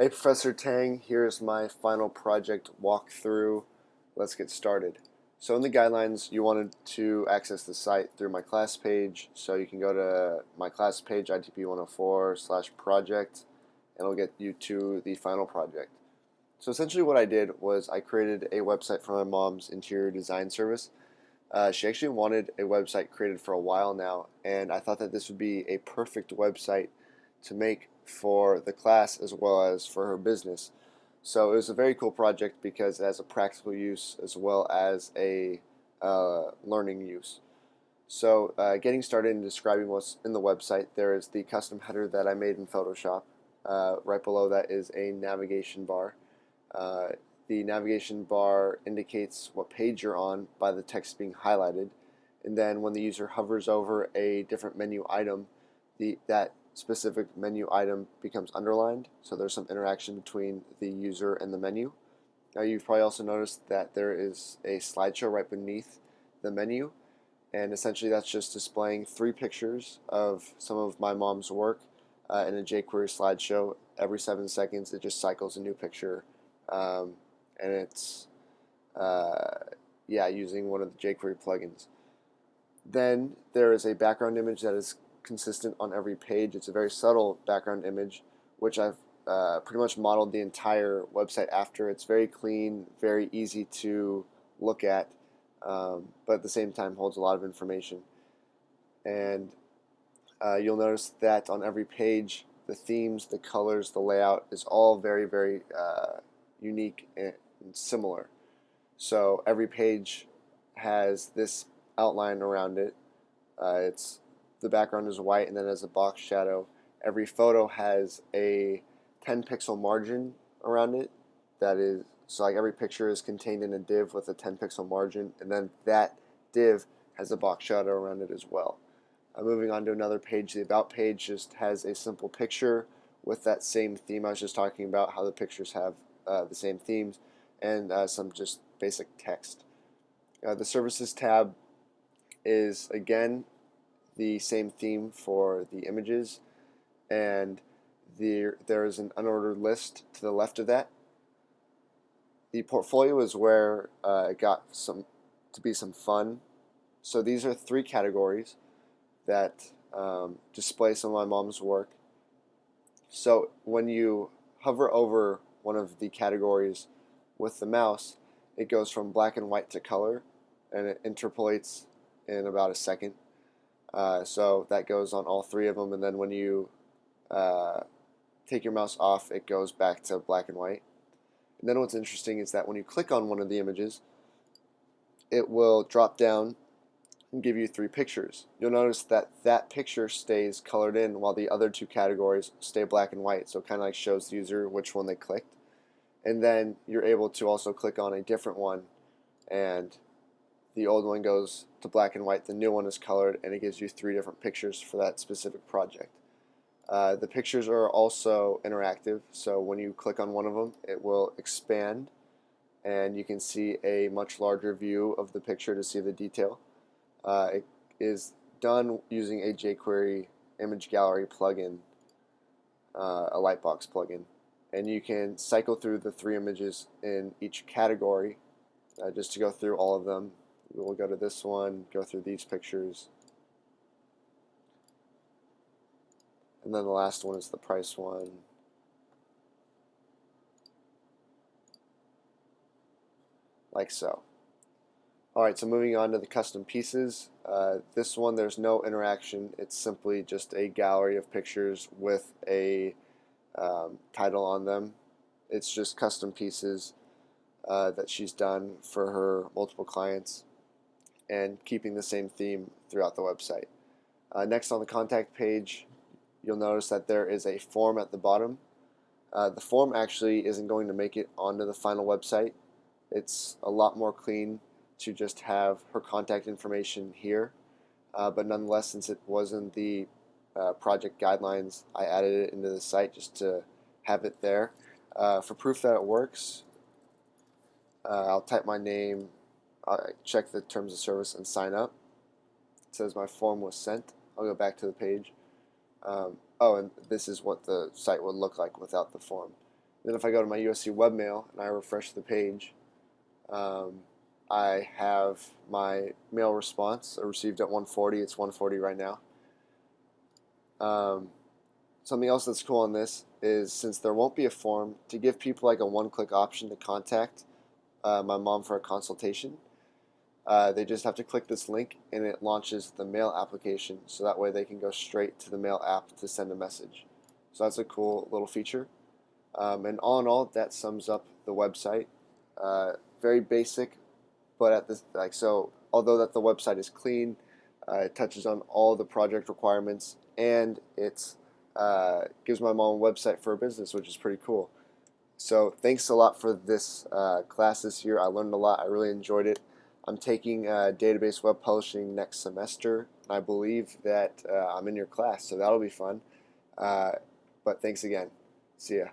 Hey Professor Tang, here's my final project walkthrough. Let's get started. So in the guidelines, you wanted to access the site through my class page. So you can go to my class page, ITP 104/project, and it'll get you to the final project. So essentially what I did was I created a website for my mom's interior design service. She actually wanted a website created for a while now, and I thought that this would be a perfect website to make for the class as well as for her business. So it was a very cool project because it has a practical use as well as a learning use. So getting started and describing what's in the website, there is the custom header that I made in Photoshop. Right below that is a navigation bar. Uh, the navigation bar indicates what page you're on by the text being highlighted, and then when the user hovers over a different menu item, that specific menu item becomes underlined, so there's some interaction between the user and the menu. Now you've probably also noticed that there is a slideshow right beneath the menu, and essentially that's just displaying 3 pictures of some of my mom's work in a jQuery slideshow. Every 7 seconds it just cycles a new picture, um, and it's using one of the jQuery plugins. Then there is a background image that is consistent on every page. It's a very subtle background image, which I've pretty much modeled the entire website after. It's very clean, very easy to look at, but at the same time holds a lot of information. And you'll notice that on every page, the themes, the colors, the layout is all very, very unique and similar. So every page has this outline around it. It's the background is white and then has a box shadow. Every photo has a 10 pixel margin around it. That is, so like every picture is contained in a div with a 10 pixel margin, and then that div has a box shadow around it as well. Moving on to another page, the About page just has a simple picture with that same theme I was just talking about, how the pictures have the same themes, and some just basic text. The Services tab is again the same theme for the images, and there is an unordered list to the left of that. The Portfolio is where it got to be some fun. So these are 3 categories that display some of my mom's work. So when you hover over one of the categories with the mouse, it goes from black and white to color, and it interpolates in about a second. So that goes on all 3 of them, and then when you take your mouse off, it goes back to black and white. And then what's interesting is that when you click on one of the images, it will drop down and give you 3 pictures. You'll notice that that picture stays colored in while the other 2 categories stay black and white, so it kind of like shows the user which one they clicked. And then you're able to also click on a different one, and the old one goes to black and white, the new one is colored, and it gives you 3 different pictures for that specific project. The pictures are also interactive, so when you click on one of them, it will expand, and you can see a much larger view of the picture to see the detail. It is done using a jQuery image gallery plugin, a Lightbox plugin, and you can cycle through the 3 images in each category. Just to go through all of them, we'll go to this one, go through these pictures, and then the last one is the price one. Like so. Alright, so moving on to the custom pieces. This one, there's no interaction. It's simply just a gallery of pictures with a title on them. It's just custom pieces that she's done for her multiple clients and keeping the same theme throughout the website. Next, on the contact page, you'll notice that there is a form at the bottom. The form actually isn't going to make it onto the final website. It's a lot more clean to just have her contact information here, but nonetheless, since it was in the project guidelines, I added it into the site just to have it there. For proof that it works, I'll type my name, check the terms of service, and sign up. It says my form was sent. I'll go back to the page. Oh, and this is what the site would look like without the form. Then if I go to my USC webmail and I refresh the page, I have my mail response. I received at 1:40. It's 1:40 right now. Something else that's cool on this is, since there won't be a form, to give people like a one-click option to contact my mom for a consultation. They just have to click this link and it launches the mail application, so that way they can go straight to the mail app to send a message. So that's a cool little feature. And all in all, that sums up the website. Very basic, but at this, like, so although that the website is clean, it touches on all the project requirements, and it gives my mom a website for a business, which is pretty cool. So thanks a lot for this class this year. I learned a lot. I really enjoyed it. I'm taking database web publishing next semester, and I believe that I'm in your class, so that'll be fun. But thanks again. See ya.